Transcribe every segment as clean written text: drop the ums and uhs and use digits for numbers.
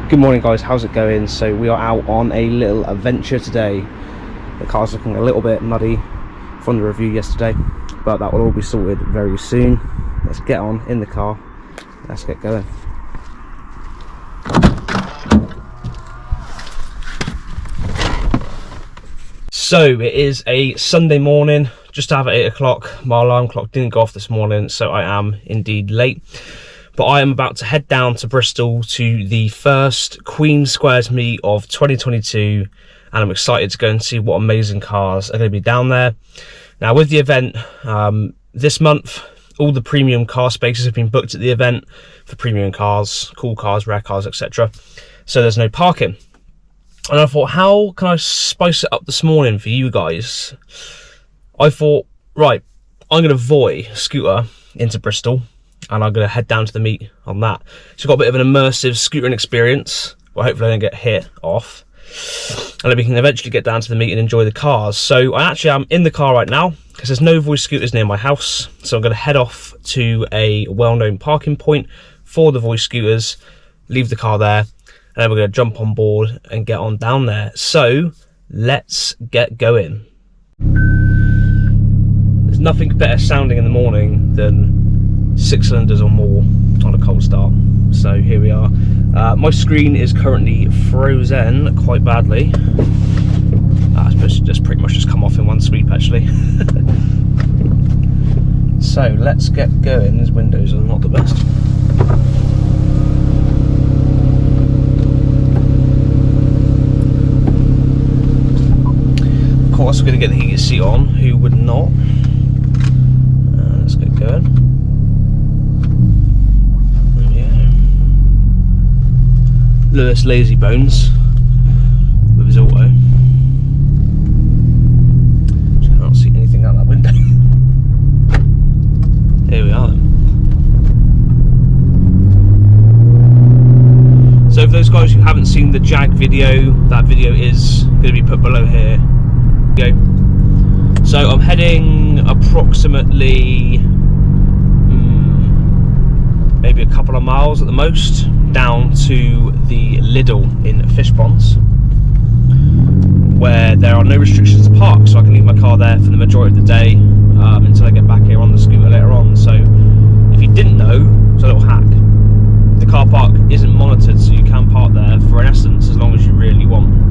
Good morning guys, how's it going? So we are out on a little adventure today. The car's looking a little bit muddy from the review yesterday, but that will all be sorted very soon. Let's get on in the car, let's get going. So it is a Sunday morning, just after 8 o'clock. My alarm clock didn't go off this morning, so I am indeed late. But I am about to head down to Bristol to the first Queen Squares meet of 2022, and I'm excited to go and see what amazing cars are going to be down there. Now with the event this month, all the premium car spaces have been booked at the event for premium cars, cool cars, rare cars, etc. So there's no parking. And I thought, how can I spice it up this morning for you guys? I thought, right, I'm going to Voy scooter into Bristol, and I'm going to head down to the meet on that. So I've got a bit of an immersive scootering experience. Well, hopefully I don't get hit off. And then we can eventually get down to the meet and enjoy the cars. So I actually am in the car right now, because there's no Voy scooters near my house. So I'm going to head off to a well-known parking point for the Voy scooters, leave the car there, and then we're going to jump on board and get on down there. So let's get going. There's nothing better sounding in the morning than 6 cylinders or more on a cold start. So here we are. My screen is currently frozen quite badly. That's just pretty much just come off in one sweep actually. So let's get going. These windows are not the best. Of course we're going to get the heated seat on, who would not? Let's get going. Lewis Lazy Bones with his auto. Just can't see anything out that window. Here we are then. So for those guys who haven't seen the Jag video, that video is going to be put below here. Go. So I'm heading approximately maybe a couple of miles at the most down to the Lidl in Fishponds, where there are no restrictions to park, so I can leave my car there for the majority of the day until I get back here on the scooter later on. So if you didn't know, it's a little hack. The car park isn't monitored, so you can park there for in essence as long as you really want.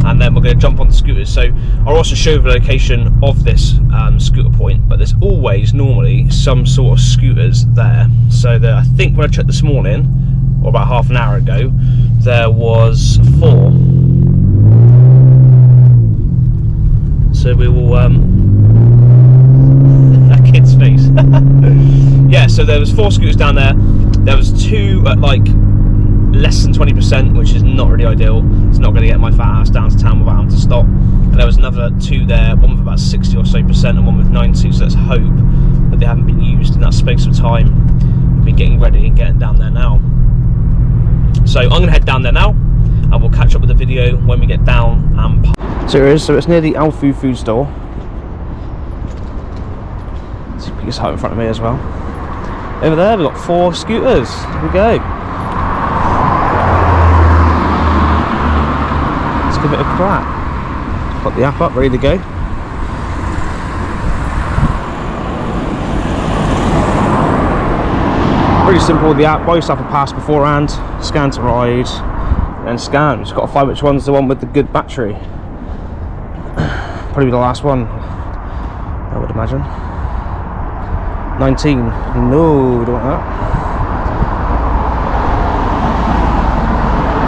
And then we're going to jump on the scooters. So I'll also show the location of this scooter point, but there's always normally some sort of scooters there. So I think when I checked this morning, or about half an hour ago, there was 4. So we will that kid's face. Yeah, so there was 4 scooters down there. There was 2 at like less than 20%, which is not really ideal. It's not going to get my fat ass down to town without having to stop. And there was another 2 there, one with about 60 or so percent and one with 90, so let's hope that they haven't been used in that space of time. We'll be getting ready and getting down there now. So I'm going to head down there now, and we'll catch up with the video when we get down. So it is, so it's near the Alfu food store. Let's see if it's out in front of me as well. Over there we've got 4 scooters. Here we go. Give it a crack. Got the app up, ready to go. Pretty simple with the app. Buy yourself a pass beforehand, scan to ride, then scan. Just got to find which one's the one with the good battery. Probably the last one, I would imagine. 19. No, don't want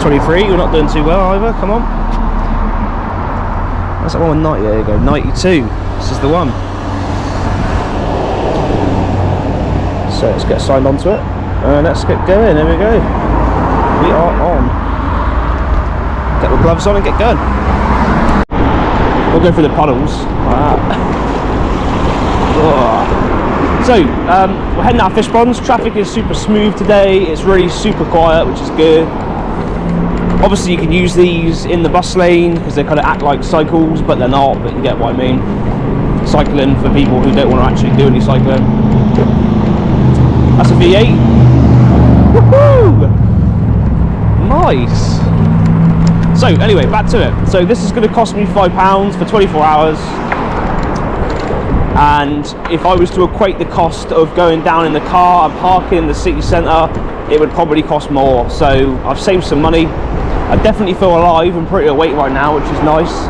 that. 23. You're not doing too well either. Come on. That's that one with 90, there you go, 92, this is the one. So let's get signed onto it, and let's get going, there we go. We are on. Get the gloves on and get going. We'll go through the puddles, like that. So, we're heading out of Fishponds. Traffic is super smooth today, it's really super quiet, which is good. Obviously you can use these in the bus lane because they kind of act like cycles, but they're not, but you get what I mean. Cycling for people who don't want to actually do any cycling. That's a V8. Woohoo! Nice. So anyway, back to it. So this is going to cost me £5 for 24 hours. And if I was to equate the cost of going down in the car and parking in the city centre, it would probably cost more. So I've saved some money. I definitely feel alive and pretty awake right now, which is nice.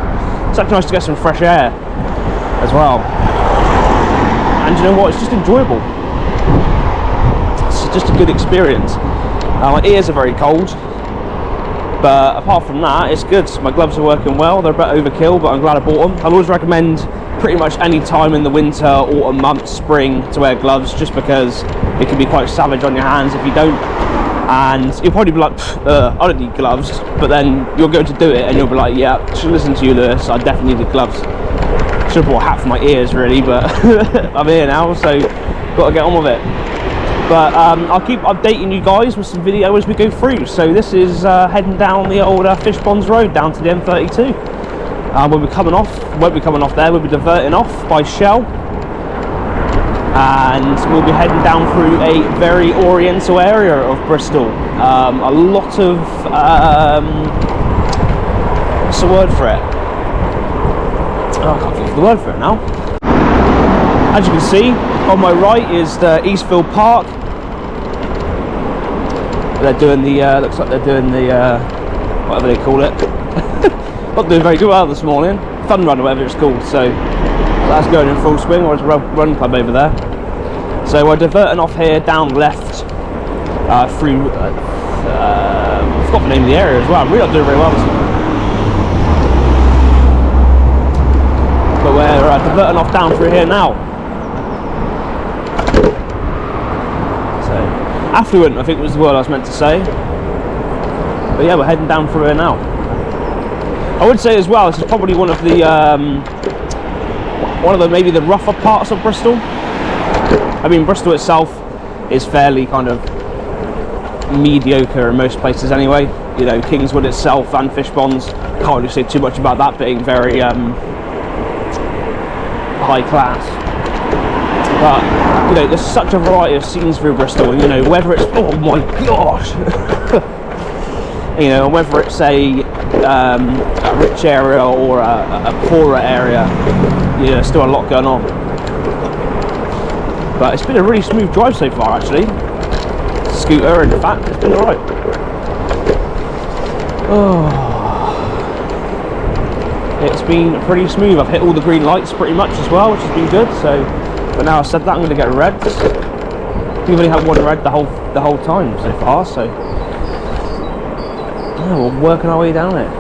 It's actually nice to get some fresh air as well. And you know what, it's just enjoyable. It's just a good experience. My ears are very cold, but apart from that, it's good. My gloves are working well. They're a bit overkill, but I'm glad I bought them. I'll always recommend pretty much any time in the winter, autumn months, spring to wear gloves, just because it can be quite savage on your hands if you don't. And you'll probably be like, I don't need gloves, but then you're going to do it and you'll be like, yeah, should listen to you, Lewis, I definitely need gloves. Should have brought a hat for my ears really, but I'm here now, so got to get on with it. But I'll keep updating you guys with some video as we go through. So this is heading down the old Fish Ponds Road down to the M32. We'll be coming off, won't be coming off there, we'll be diverting off by Shell. And we'll be heading down through a very oriental area of Bristol. A lot of, what's the word for it? Oh, I can't think of the word for it now. As you can see, on my right is the Eastfield Park. They're doing the, looks like they're doing the, whatever they call it. Not doing very good well this morning. Fun run or whatever it's called, so that's going in full swing, or it's a run club over there. So we're diverting off here, down left, through, I forgot the name of the area as well. I'm really not doing very well this morning. But we're diverting off down through here now. So, affluent, I think was the word I was meant to say. But yeah, we're heading down through here now. I would say as well, this is probably one of the maybe the rougher parts of Bristol. I mean, Bristol itself is fairly kind of mediocre in most places anyway. You know, Kingswood itself and Fish Ponds, can't really say too much about that being very high class. But you know, there's such a variety of scenes through Bristol. You know, whether it's, oh my gosh, you know, whether it's a rich area or a poorer area, you know, there's still a lot going on. But it's been a really smooth drive so far, actually. Scooter, in fact, it's been alright. Oh, it's been pretty smooth. I've hit all the green lights pretty much as well, which has been good. So, but now I've said that, I'm going to get reds. We've only had one red the whole time so far, so yeah, we're working our way down it.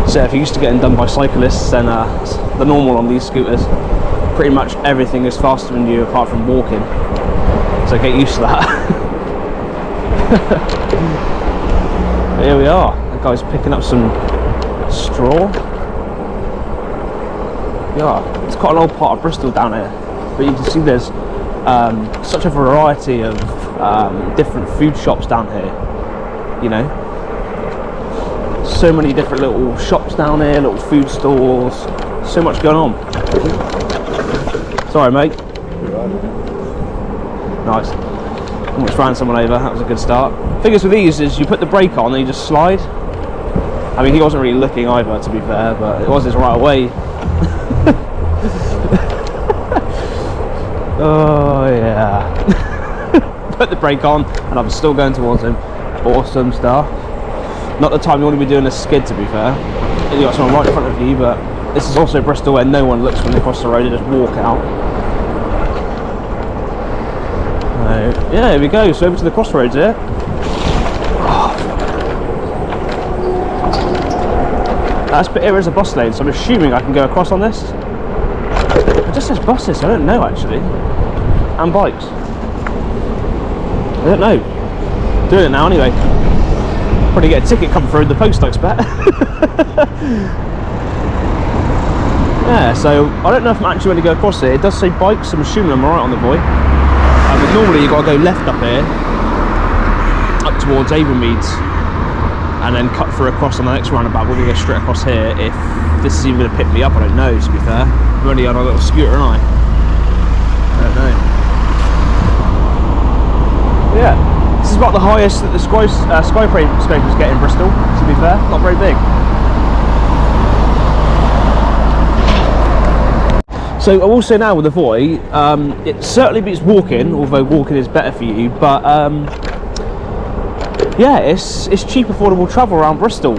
So if you're used to getting done by cyclists, then the normal on these scooters, pretty much everything is faster than you apart from walking. So get used to that. Here we are. That guy's picking up some straw. Yeah, it's quite an old part of Bristol down here, but you can see there's such a variety of different food shops down here. You know, so many different little shops down here, little food stores, so much going on. Sorry, mate. Nice. Almost ran someone over, that was a good start. Thing is with these is you put the brake on and you just slide. I mean, he wasn't really looking either, to be fair, but it was his right away. Oh yeah. Put the brake on and I'm still going towards him. Awesome stuff. Not the time you want to be doing a skid, to be fair. You got someone right in front of you, but this is also Bristol where no one looks when they cross the road, they just walk out. Yeah, here we go, so over to the crossroads here. This bit here is a bus lane, so I'm assuming I can go across on this. It just says buses, I don't know actually. And bikes. I don't know. Doing it now anyway. Probably get a ticket come through in the post, I expect. Yeah, so I don't know if I'm actually going to go across here. It does say bikes, so I'm assuming I'm alright on the boy. But normally you've got to go left up here, up towards Avonmeads, and then cut through across on the next roundabout. We're going to go straight across here. If this is even going to pick me up, I don't know, to be fair. I'm only on a little scooter, aren't I don't know. Yeah, This is about the highest that the skyscrapers get in Bristol, to be fair. Not very big. So I will say now with the Voy, it certainly beats walking, although walking is better for you, but yeah, it's cheap, affordable travel around Bristol,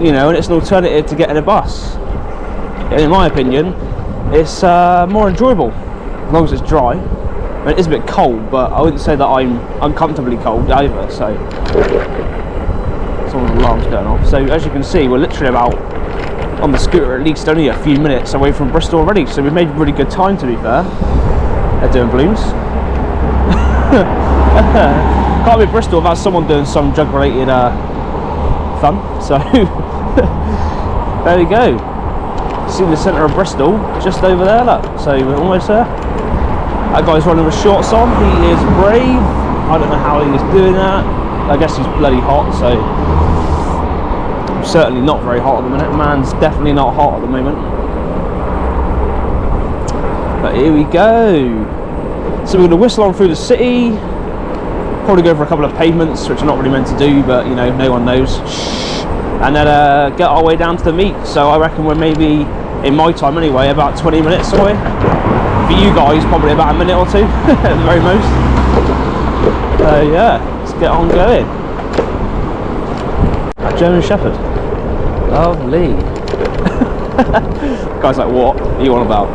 you know, and it's an alternative to getting a bus. And in my opinion, it's more enjoyable, as long as it's dry. I mean, it is a bit cold, but I wouldn't say that I'm uncomfortably cold either, so someone's alarm's going off. So as you can see, we're literally about, on the scooter, at least only a few minutes away from Bristol already, so we've made really good time, to be fair. They're doing balloons. Can't be Bristol without someone doing some drug related fun, so there we go. See the centre of Bristol just over there, look, so we're almost there. That guy's running with shorts on, he is brave. I don't know how he is doing that. I guess he's bloody hot, so certainly not very hot at the minute. Man's definitely not hot at the moment. But here we go. So we're going to whistle on through the city. Probably go for a couple of pavements, which are not really meant to do, but you know, no one knows. And then get our way down to the meet. So I reckon we're maybe, in my time anyway, about 20 minutes away. For you guys, probably about a minute or two, at the very most. Yeah, let's get on going. A German Shepherd. Lovely. Guy's like, what are you on about?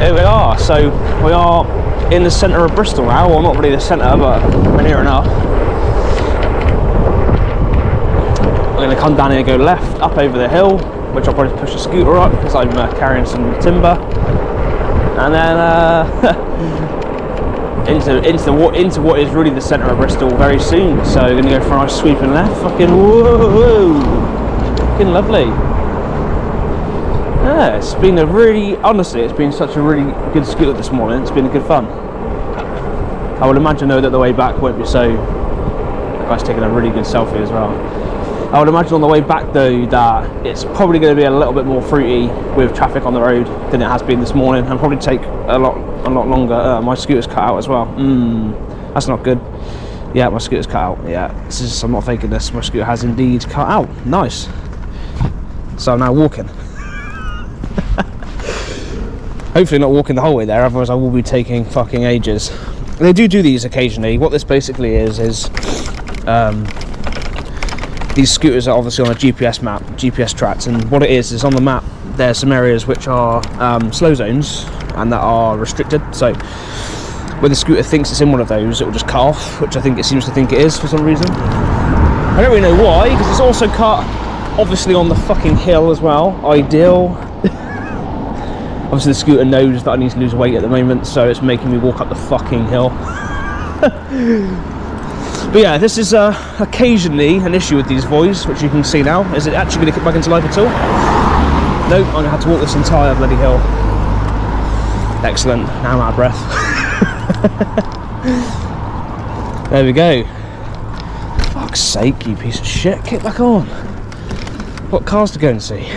Here we are. So we are in the centre of Bristol now. Well, not really the centre, but we're near enough. We're going to come down here and go left, up over the hill, which I'll probably push the scooter up because I'm carrying some timber. And then into what is really the centre of Bristol very soon. So we're going to go for a nice sweeping left. Fucking whoa! Fucking lovely. Yeah, it's been a really, honestly, it's been such a really good scooter this morning. It's been good fun. I would imagine though that the way back won't be so. The guy's taking a really good selfie as well. I would imagine on the way back though that it's probably going to be a little bit more fruity with traffic on the road than it has been this morning, and probably take a lot longer. My scooter's cut out as well. That's not good. Yeah, my scooter's cut out. Yeah, this is, I'm not faking this. My scooter has indeed cut out. Nice. So I'm now walking. Hopefully not walking the whole way there, otherwise I will be taking fucking ages. They do these occasionally. What this basically is these scooters are obviously on a GPS map, GPS tracks, and what it is on the map there's some areas which are slow zones and that are restricted. So when the scooter thinks it's in one of those, it will just cut off, which I think it seems to think it is for some reason. I don't really know why, because it's also cut obviously on the fucking hill as well. Ideal. Obviously the scooter knows that I need to lose weight at the moment, so it's making me walk up the fucking hill. But yeah, this is occasionally an issue with these Voys, which you can see now. Is it actually going to kick back into life at all? Nope, I'm going to have to walk this entire bloody hill. Excellent, now I'm out of breath. There we go. Fuck's sake, you piece of shit, kick back on. What cars to go and see?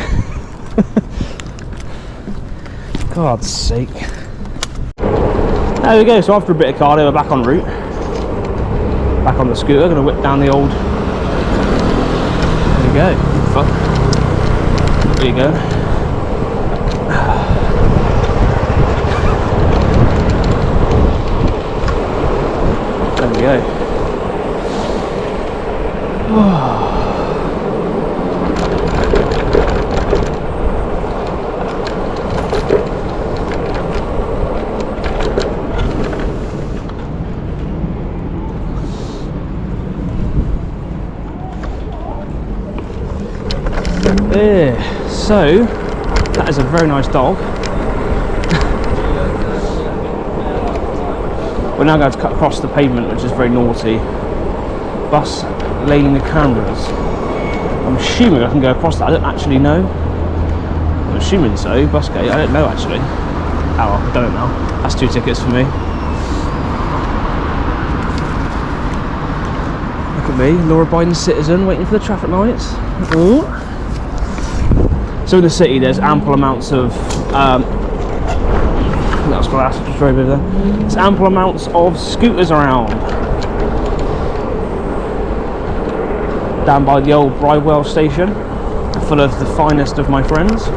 God's sake. There we go, so after a bit of cardio, we're back en route. Back on the scooter, gonna whip down the old. There we go. Fuck. There you go. There we go. Yeah, so that is a very nice dog. We're now going to cut across the pavement, which is very naughty. Bus lane cameras. I'm assuming I can go across that. I don't actually know. I'm assuming so. Bus gate. I don't know actually. Oh, I've done it now. That's 2 tickets for me. Look at me, law-abiding citizen, waiting for the traffic lights. Ooh. So in the city there's ample amounts of that's glass, just drove over there. There's ample amounts of scooters around. down by the old Bridewell station, full of the finest of my friends.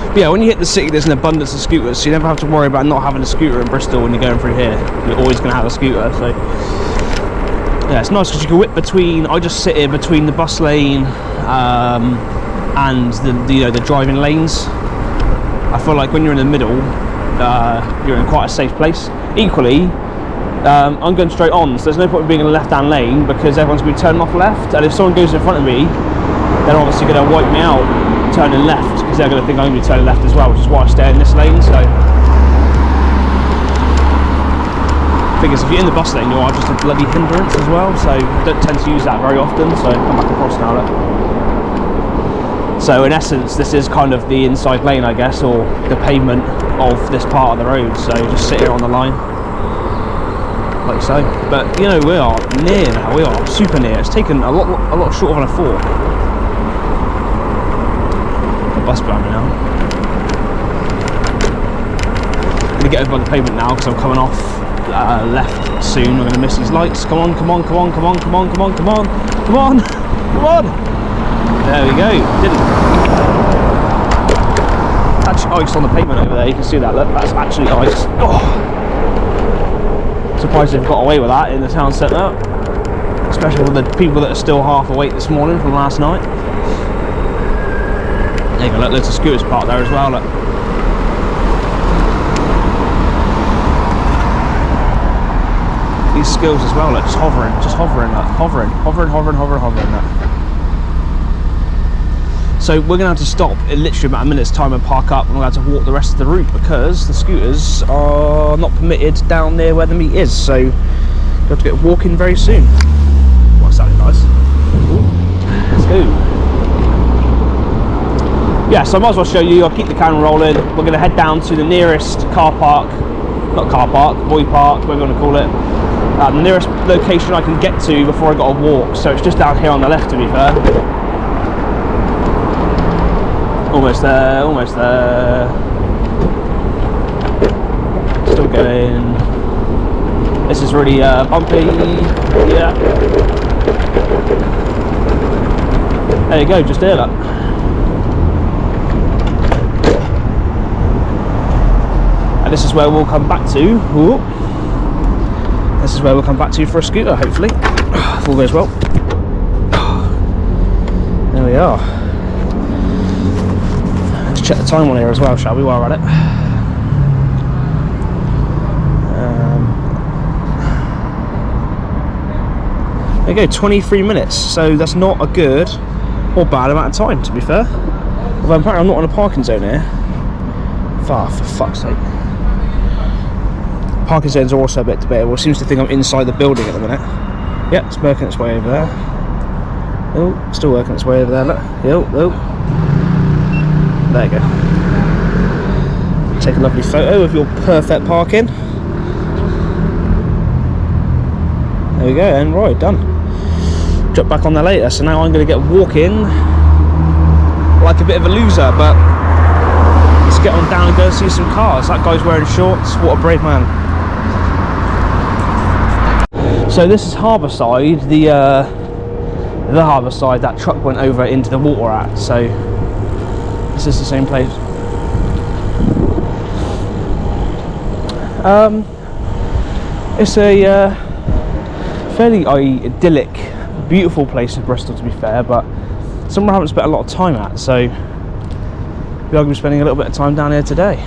But yeah, when you hit the city, there's an abundance of scooters, so you never have to worry about not having a scooter in Bristol when you're going through here. You're always going to have a scooter, so yeah, it's nice because you can whip between. I just sit here between the bus lane and the driving lanes. I feel like when you're in the middle, you're in quite a safe place. Equally, I'm going straight on, so there's no point in being in a left-hand lane because everyone's going to be turning off left, and if someone goes in front of me, they're obviously going to wipe me out turning left because they're going to think I'm going to be turning left as well, which is why I stay in this lane. So the thing is, if you're in the bus lane, you are just a bloody hindrance as well, so I don't tend to use that very often, so come back across now. Look. So in essence, this is kind of the inside lane, I guess, or the pavement of this part of the road, so you just sit here on the line like so. But you know, we are near now, we are super near. It's taken a lot shorter than I thought. Bus behind me now. I'm gonna get over by the pavement now because I'm coming off left soon. I'm gonna miss these lights. Come on, come on, come on, come on, come on, come on, come on, come on, come on. There we go. Didn't. Actually, ice on the pavement over there. You can see that. Look, that's actually ice. Oh. Surprised they've got away with that in the town centre, especially with the people that are still half awake this morning from last night. There you go, look, there's a scooters park there as well, look. These skills as well, look, just hovering, look, hovering, look. So we're going to have to stop in literally about a minute's time and park up, and we're going to have to walk the rest of the route because the scooters are not permitted down there where the meet is, so we'll have to get walking very soon. What's that, guys? Let's go. Yeah, so I might as well show you. I'll keep the camera rolling. We're going to head down to the nearest car park, not car park, boy park, whatever you want to call it. The nearest location I can get to before I got to walk. So it's just down here on the left, to be fair. Almost there, almost there. Still going. This is really bumpy. Yeah. There you go, just there, look. This is where we'll come back to. Ooh. This is where we'll come back to for a scooter, hopefully, if all goes well. There we are. Let's check the time on here as well, shall we, while we're at it? There you go, 23 minutes. So that's not a good or bad amount of time, to be fair. Although apparently I'm not in a parking zone here. For fuck's sake. Parking zones are also a bit debatable. It seems to think I'm inside the building at the minute. Yeah, it's working its way over there. Oh, still working its way over there. Look. Oh. There you go. Take a lovely photo of your perfect parking. There we go, and right, done. Drop back on there later. So now I'm going to get walking like a bit of a loser, but let's get on down and go and see some cars. That guy's wearing shorts. What a brave man. So this is Harbourside, the Harbourside that truck went over into the water at. So this is the same place. It's a fairly idyllic, beautiful place in Bristol, to be fair, but somewhere I haven't spent a lot of time at. So we are going to be spending a little bit of time down here today.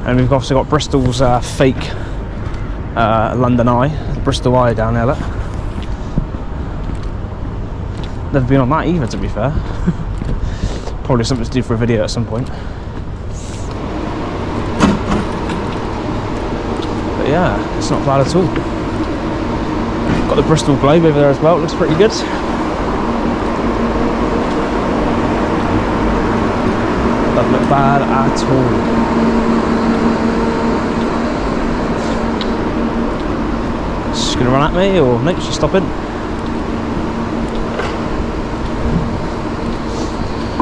And we've also got Bristol's fake London Eye, the Bristol Eye down there, look. Never been on that either, to be fair. Probably something to do for a video at some point. But yeah, it's not bad at all. Got the Bristol Globe over there as well, it looks pretty good. Doesn't look bad at all. She's going to run at me, or nope, she's stopping.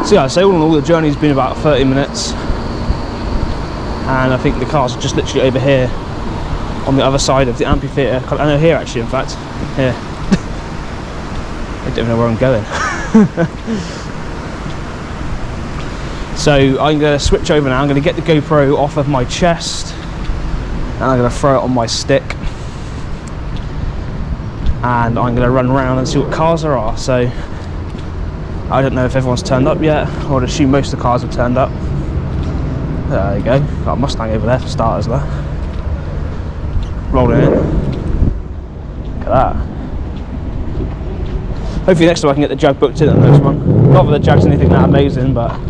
So yeah, so all in all, the journey's been about 30 minutes, and I think the cars are just literally over here on the other side of the amphitheatre. I know here actually, in fact, here. I don't know where I'm going. So I'm going to switch over now. I'm going to get the GoPro off of my chest and I'm going to throw it on my stick, and I'm going to run around and see what cars there are. So I don't know if everyone's turned up yet. I would assume most of the cars have turned up. There you go. Got a Mustang over there for starters there. Rolling in. Look at that. Hopefully next time I can get the Jag booked in on this one. Not that the Jag's anything that amazing, but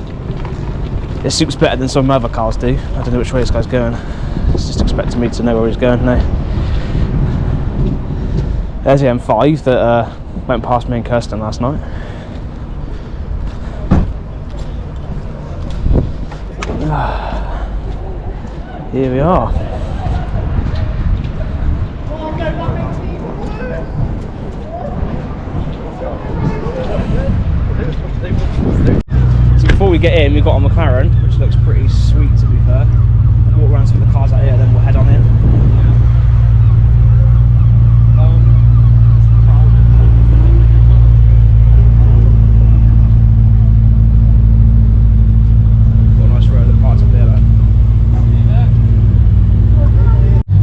it suits better than some other cars do. I don't know which way this guy's going. He's just expecting me to know where he's going now. There's the M5 that went past me and Kirsten last night. Here we are. So before we get in, we've got a McLaren, which looks pretty sweet to be fair. Walk around some of the cars out here, then we'll head on in. Got a nice row of parts up there.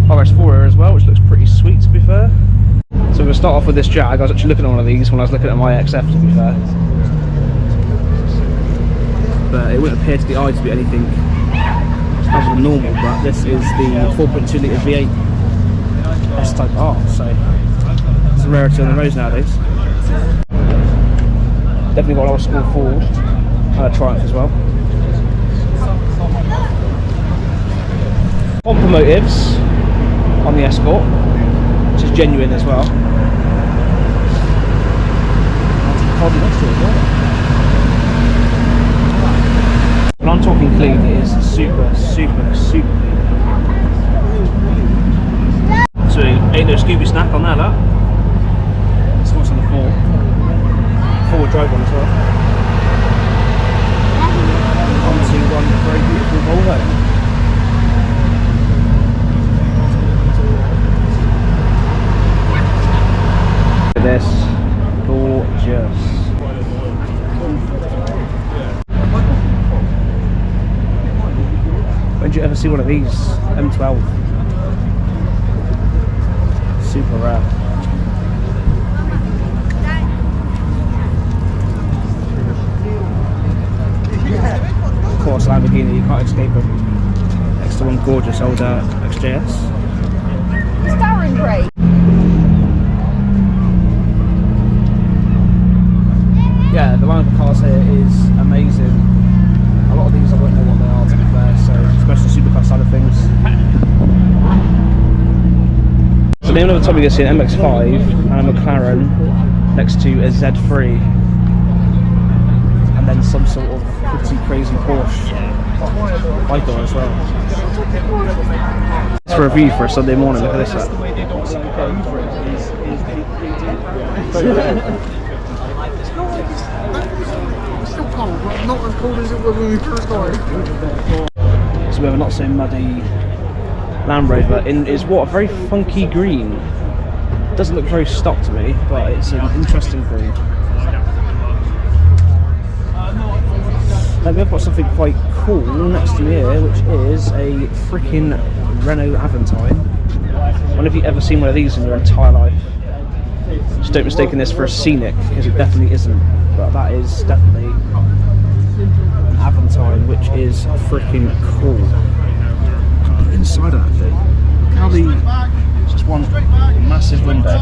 RS4 here as well, which looks pretty sweet to be fair. So we're going to start off with this Jag. I was actually looking at one of these when I was looking at my XF to be fair. But it wouldn't appear to the eye to be anything other than normal, but this is the 4.2 litre V8 S-Type R, so it's a rarity on the roads nowadays. Definitely got a lot of school Ford and a Triumph as well. Pompa motives on the Escort, which is genuine as well. When I'm talking clean, it is super clean. So ain't no Scooby snack on that, look. This one's on the four-wheel drive one as well. Onto one very beautiful Volvo. Look at this, gorgeous. When did you ever see one of these? M12. Super rare. Of course, Lamborghini, you can't escape them. Next to one gorgeous old XJS. Starring great. Yeah, the line of cars here is amazing. A lot of these I won't know what they are to be fair, so especially the supercar side of things. So the only other time we can see an MX-5 and a McLaren next to a Z3 and then some sort of pretty crazy Porsche 5-door as well. It's for a review for a Sunday morning, look at this up. Not as cold as it was when we first started. So we have a not so muddy Land Rover in is what, a very funky green. Doesn't look very stock to me, but it's an interesting green. Then we've got something quite cool next to me here, which is a freaking Renault Aventine. When have you ever seen one of these in your entire life? Just don't mistake this for a Scenic, because it definitely isn't. But that is definitely an Aventine, which is freaking cool. Inside of that thing, look how it's just one massive window.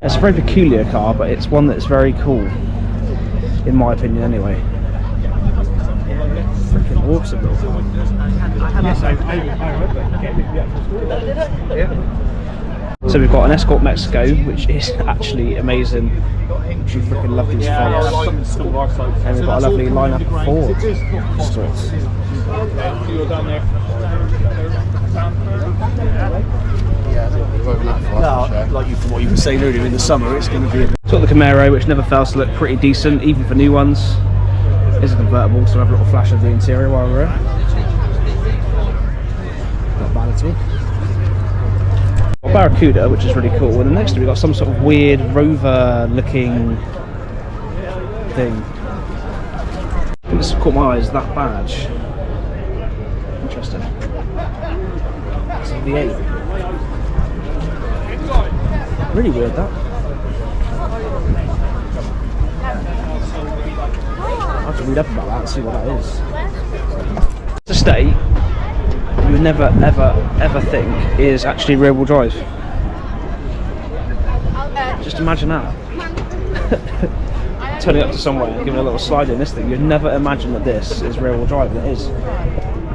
It's a very peculiar car, but it's one that's very cool, in my opinion anyway. Freaking awesome. So we've got an Escort Mexico, which is actually amazing. You freaking love these fonts. And we've got a lovely lineup of Ford Escorts. Like you, from what you were saying earlier, in the summer it's going to be a bit. It's got the Camaro, which never fails to look pretty decent, even for new ones. It's a convertible, so we'll have a little flash of the interior while we're here. Not bad at all. Barracuda, which is really cool, and then next to it we've got some sort of weird rover looking thing. I think this caught my eyes, that badge. Interesting. It's a V8. Really weird, that. I have to read up about that and see what that is. It's a state you would never ever think is actually rear wheel drive. Just imagine that. Turning up to somewhere and giving a little slide in this thing, you'd never imagine that this is rear wheel drive, and it is.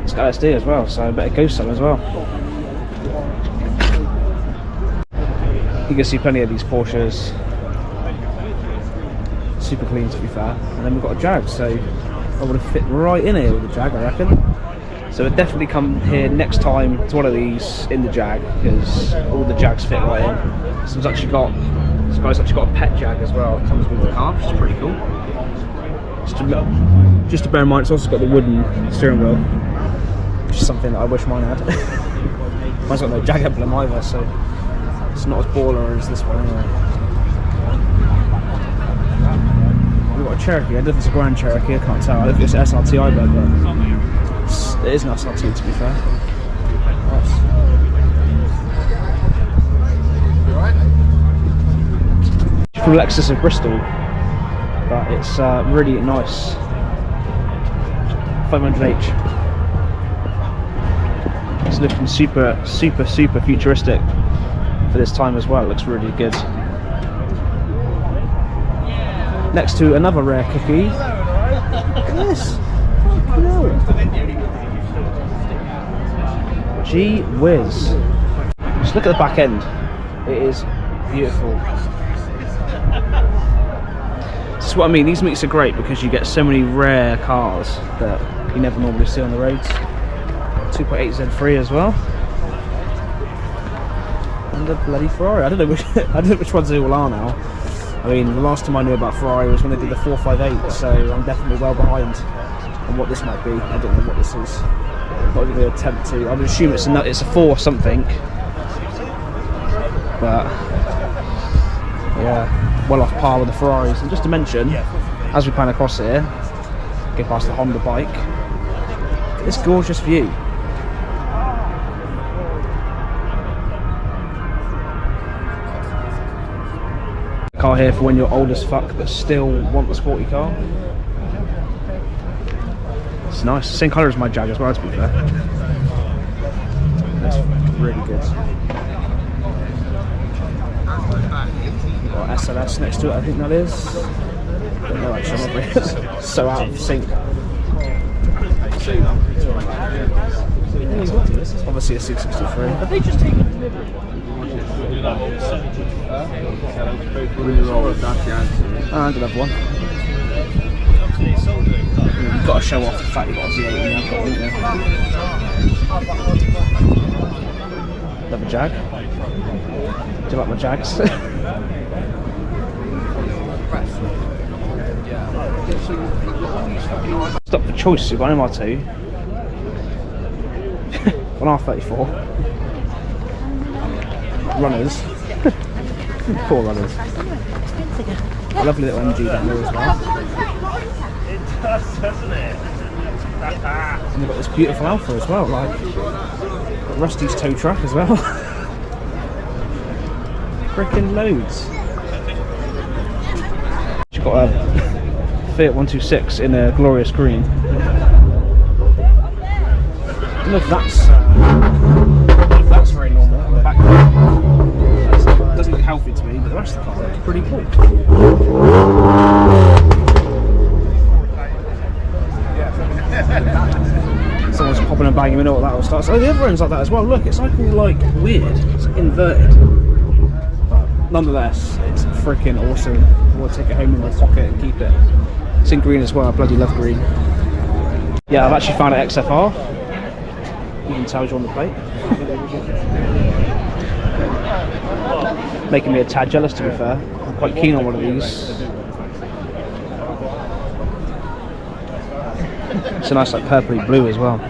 It's got SD as well, so I bet it goes some as well. You can see plenty of these Porsches. Super clean, to be fair. And then we've got a Jag, so I would have fit right in here with the Jag, I reckon. So we'd definitely come here next time to one of these in the Jag, because all the Jags fit right in. So this guy's actually got a pet Jag as well. It comes with the car, which is pretty cool. Just to bear in mind, it's also got the wooden steering wheel, which is something that I wish mine had. Mine's got no Jag emblem either, so it's not as baller as this one anyway. We've got a Cherokee. I don't know if it's a Grand Cherokee, I can't tell. I don't think it's an SRT either, but it is an SRT, to be fair. Nice. From Lexus of Bristol, but it's really nice. 500H. It's looking super futuristic for this time as well. It looks really good. Next to another rare cookie. Look at this. No. Gee whiz. Just look at the back end. It is beautiful. This is what I mean. These meets are great because you get so many rare cars that you never normally see on the roads. 2.8 Z3 as well. And a bloody Ferrari. I don't know which ones they all are now. I mean, the last time I knew about Ferrari was when they did the 458, so I'm definitely well behind on what this might be. I don't know what this is. I'm not going to attempt to. I would assume it's a 4 something. But yeah, well off par with the Ferraris. And just to mention, as we pan across here, get past the Honda bike, this gorgeous view. Car here for when you're old as fuck but still want the sporty car. It's nice. Same colour as my Jag as well, to be fair. That's really good. Got SLS next to it, I think that is. Don't know actually, I'm not really so out of sync. Obviously a 663. Have they just taken delivery? And another one. You've got to show off the fact you've got a V8 in there, another Jag. Do you like my Jags? Stop the choice, you've got an MR2. An R34. Runners. Poor runners. A lovely little MG down there as well. It does, doesn't it? And we've got this beautiful Alpha as well, like got Rusty's tow truck as well. Freaking loads. You've got a Fiat 126 in a glorious green. I don't know if that's very normal on the back. That doesn't look healthy to me, but the rest of the car looks pretty cool. Someone's popping and banging, we know what that will start. So the other end's like that as well. Look, it's like all like weird. It's like inverted. But nonetheless, it's freaking awesome. We'll take it home in my pocket and keep it. It's in green as well. I bloody love green. Yeah, I've actually found an XFR. Even tells you on the plate. Making me a tad jealous, to be fair. I'm quite keen on one of these. It's a nice like purpley blue as well.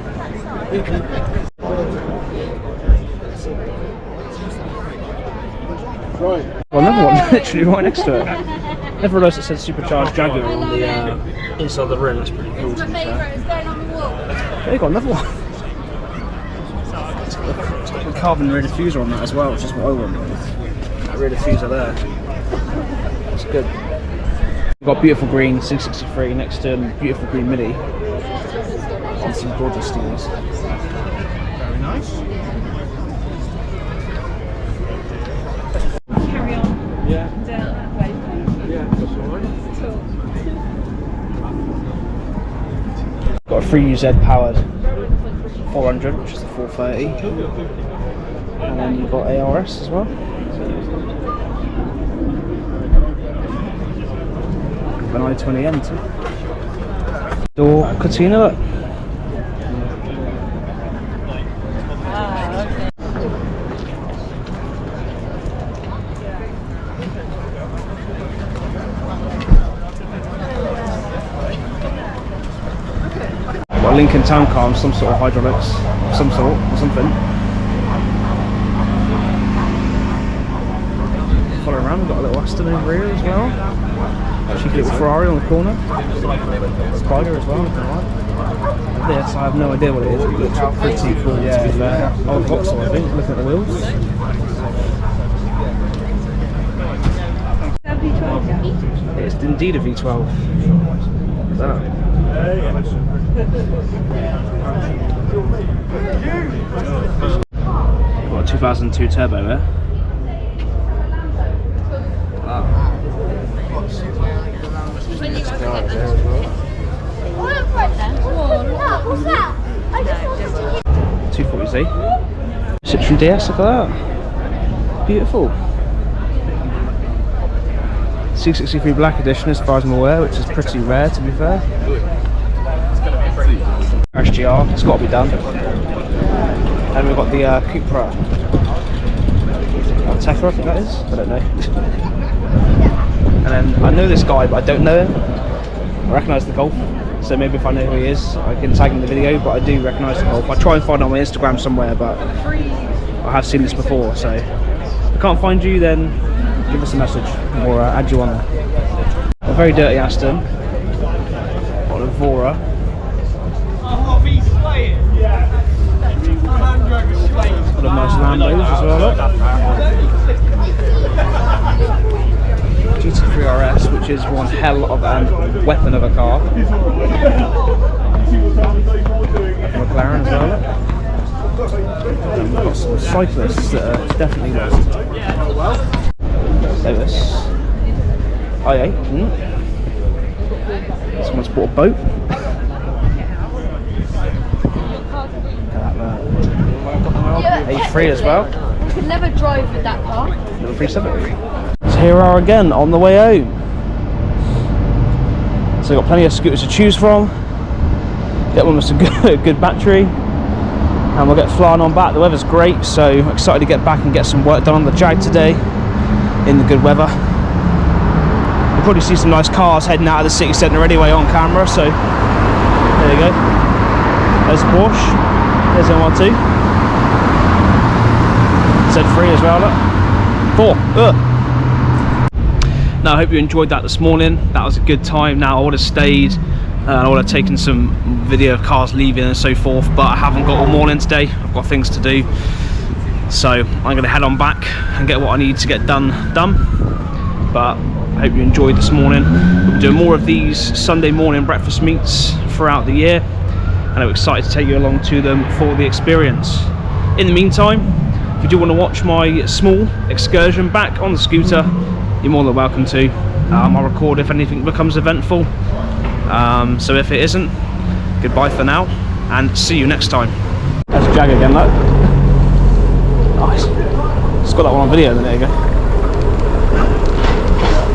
Right. Well, another one literally right next to it. Never realised it said supercharged Jaguar on the inside of the rim. That's pretty cool. It's my favourite, it's going on the wall. There you got another one. It's got the carbon rear diffuser on that as well, which is what I want. That rear diffuser there. That's good. We've got beautiful green 663 next to beautiful green Mini on some gorgeous steels. Very nice. Carry on. Yeah. Down that way. Yeah, that's alright. Cool. Got a 3UZ powered 400, which is the 430. And then you've got ARS as well. An i20N too. Door Katina, look. Got a Lincoln Town Car and some sort of hydraulics, of some sort, or something. Follow around, we've got a little Aston over here as well. Cheeky little Ferrari on the corner. Spider as well, looking alright. This, I have no idea what it is. It looks pretty cool, to be fair. Old Vauxhall, I think, looking at the wheels. It's indeed a V12. Look at that. Got a 2002 turbo there. What's that? 240Z. Citroen DS, look at that. Beautiful. 663 Black Edition as far as I'm aware, which is pretty rare to be fair. SGR, it's got to be done. And we've got the Cupra. Tecker, I think that is. I don't know. And then I know this guy, but I don't know him. I recognise the Golf, so maybe if I know who he is, I can tag him in the video. But I do recognise the Golf. I try and find it on my Instagram somewhere, but I have seen this before. So if I can't find you, then give us a message or add you on there. A very dirty Aston. Got a Vora. Got a nice Lambos as well. GT3 RS, which is one hell of a weapon of a car. McLaren as well. And we've got some cyclists that are definitely lost. Lotus. i8. Someone's bought a boat. A3 as well. You could never drive with that car. Little 370. So here we are again on the way home. So we've got plenty of scooters to choose from. Get one with a good battery. And we'll get flying on back. The weather's great, so I'm excited to get back and get some work done on the Jag today in the good weather. You'll probably see some nice cars heading out of the city centre anyway on camera, so there you go. There's a Porsche, there's M12. Z3 as well, look. 4. Now I hope you enjoyed that this morning. That was a good time. Now I would have stayed and I would have taken some video of cars leaving and so forth, but I haven't got all morning today. I've got things to do, so I'm going to head on back and get what I need to get done. But I hope you enjoyed this morning. We'll be doing more of these Sunday morning breakfast meets throughout the year, and I'm excited to take you along to them for the experience. In the meantime, if you do want to watch my small excursion back on the scooter, you're more than welcome to. I'll record if anything becomes eventful. So if it isn't, goodbye for now, and see you next time. There's a Jag again, look. Nice. Just got that one on video, then there you go.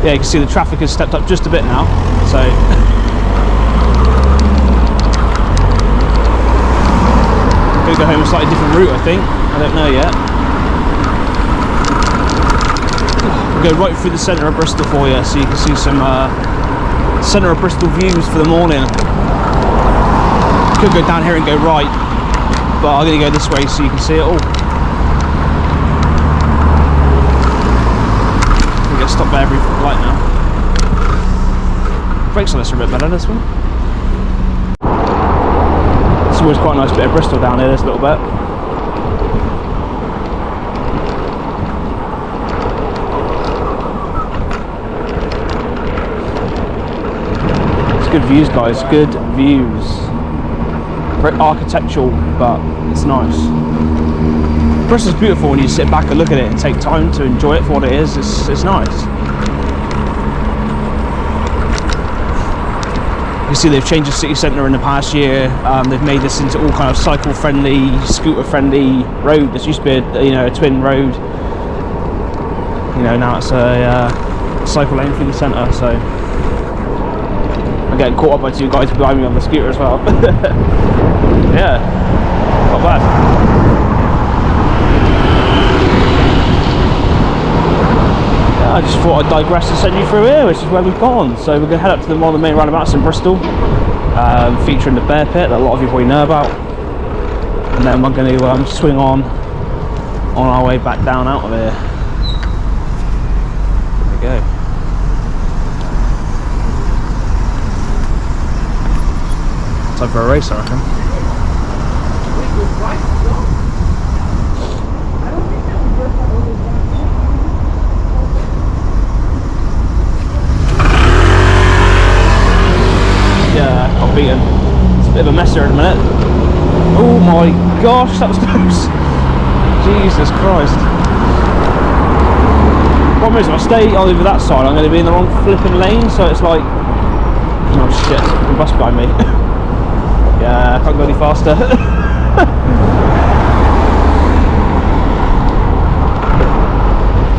Yeah, you can see the traffic has stepped up just a bit now, so. Gonna go home a slightly different route, I think. I don't know yet. We'll go right through the centre of Bristol for you, so you can see some centre of Bristol views for the morning. Could go down here and go right, but I'm going to go this way so you can see it all. brakes on this are a bit better, this one. It's always quite a nice bit of Bristol down here, this little bit. It's good views, guys, good views. Very architectural, but it's nice. Bristol's beautiful when you sit back and look at it and take time to enjoy it for what it is. It's nice. You see they've changed the city centre in the past year. They've made this into all kind of cycle-friendly, scooter-friendly road. This used to be a twin road. You know, now it's a cycle lane through the centre. So I'm getting caught up by two guys behind me on the scooter as well. Yeah, not bad. I just thought I'd digress and send you through here, which is where we've gone. So we're going to head up to one of the main roundabouts in Bristol, featuring the Bear Pit that a lot of you probably know about. And then we're going to swing on our way back down out of here. There we go. Time for a race, I reckon. Yeah, got beaten. It's a bit of a mess here in a minute. Oh my gosh, that was close. Jesus Christ. Problem is, if I stay over that side, I'm going to be in the wrong flipping lane, so it's like, oh shit, the bus behind me. Yeah, can't go any faster.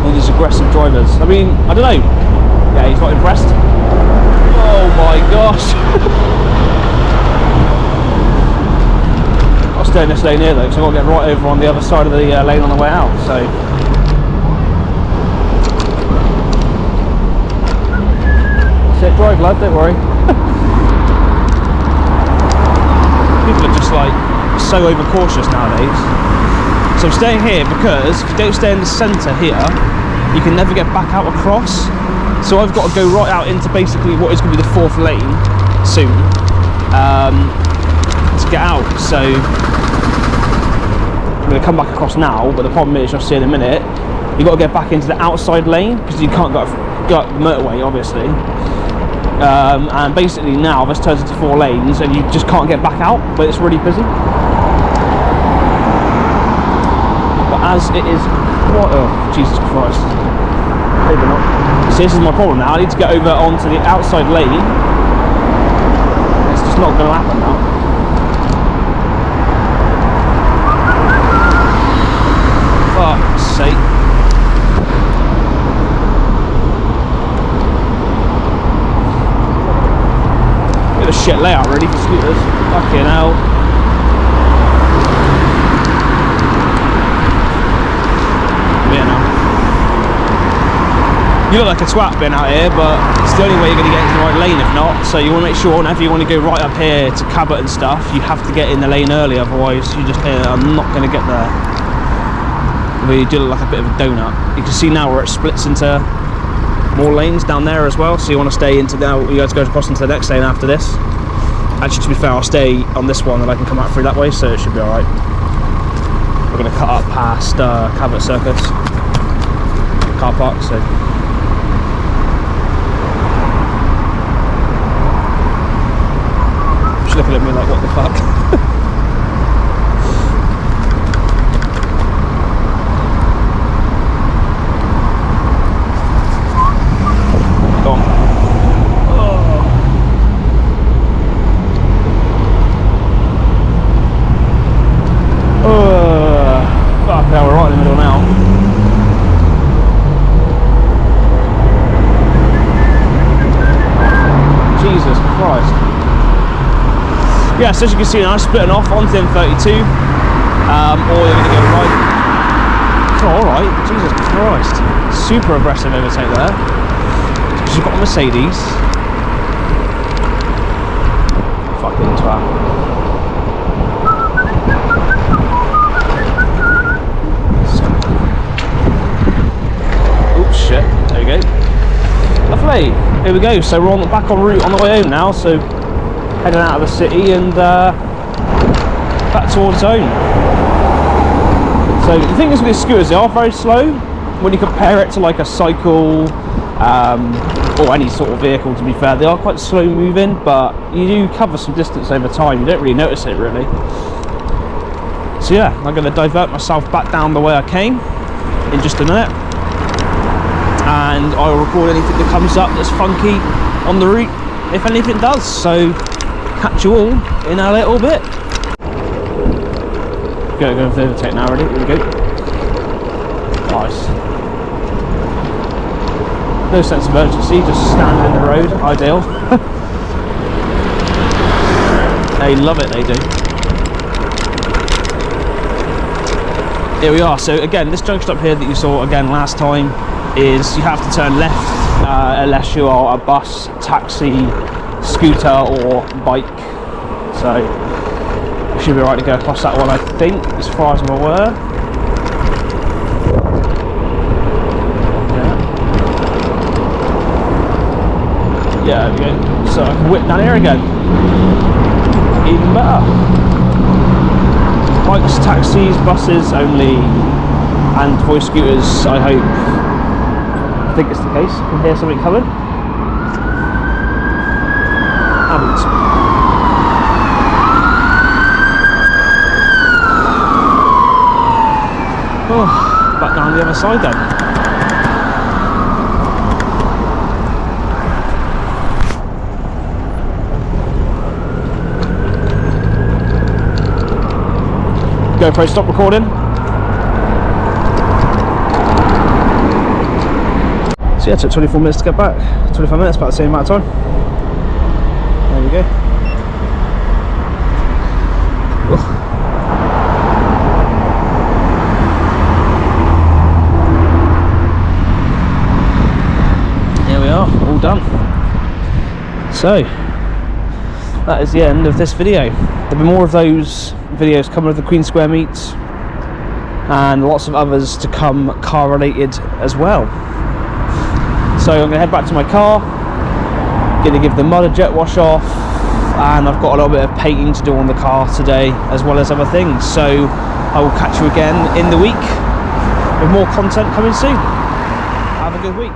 All these aggressive drivers. I mean, I don't know. Yeah, he's not impressed. Oh my gosh. I'll stay in this lane here though, because I've got to get right over on the other side of the lane on the way out. So sit, drive lad, don't worry. People are just like so overcautious nowadays. So I'm staying here because if you don't stay in the centre here, you can never get back out across. So I've got to go right out into basically what is going to be the 4th lane soon to get out. So I'm going to come back across now, but the problem is, you'll see in a minute, you've got to get back into the outside lane because you can't go up the motorway, obviously. And basically now this turns into 4 lanes and you just can't get back out, but it's really busy. But as it is, oh Jesus Christ, maybe not. So this is my problem now. I need to get over onto the outside lane. It's just not going to happen now. Fuck's sake. Bit of a shit layout really for scooters. Fucking hell. Yeah, no. You look like a twat being out here, but it's the only way you're going to get into the right lane if not. So you want to make sure whenever you want to go right up here to Cabot and stuff, you have to get in the lane early, otherwise you just I'm not going to get there. Where you do look like a bit of a donut. You can see now where it splits into more lanes down there as well, so you want to stay into now, you guys go across into the next lane after this. Actually, to be fair, I'll stay on this one and I can come out through that way, so it should be alright. We're going to cut up past Cabot Circus car park, so she's looking at me like, what the fuck? Go on. Fuck, now we're right in the middle now. Jesus Christ. Yeah, so as you can see now, I'm splitting off onto the M32, or you're going to go right. Oh, alright, Jesus Christ. Super aggressive overtake there. You've got a Mercedes. Fucking twat. Oops, shit. There we go. Lovely. here we go. So we're on the back en route on the way home now. So heading out of the city and back towards home. So the thing is with these scooters, they are very slow when you compare it to like a cycle or any sort of vehicle. To be fair, they are quite slow moving, but you do cover some distance over time. You don't really notice it really. So yeah, I'm going to divert myself back down the way I came in just a minute, and I will record anything that comes up that's funky on the route, if anything does. So catch you all in a little bit. Go for the overtake now, ready? Here we go. Nice. No sense of urgency, just standing in the road, ideal. They love it, they do. Here we are. So again, this junction up here that you saw again last time is you have to turn left unless you are a bus, taxi, scooter or bike. So you should be right to go across that one, I think, as far as I'm aware. Yeah, there we go. So I can whip down here again. Even better. Bikes, taxis, buses only, and voice scooters, I hope. I think it's the case. I can hear something coming. Haven't. Oh, back down the other side then. GoPro, stop recording. So yeah, it took 24 minutes to get back. 25 minutes, about the same amount of time. There we go. Ugh. Here we are, all done. So that is the end of this video. There'll be more of those videos coming of the Queen Square meets, and lots of others to come car related as well. So I'm going to head back to my car, going to give the mud a jet wash off, and I've got a little bit of painting to do on the car today as well as other things. So I will catch you again in the week with more content coming soon. Have a good week.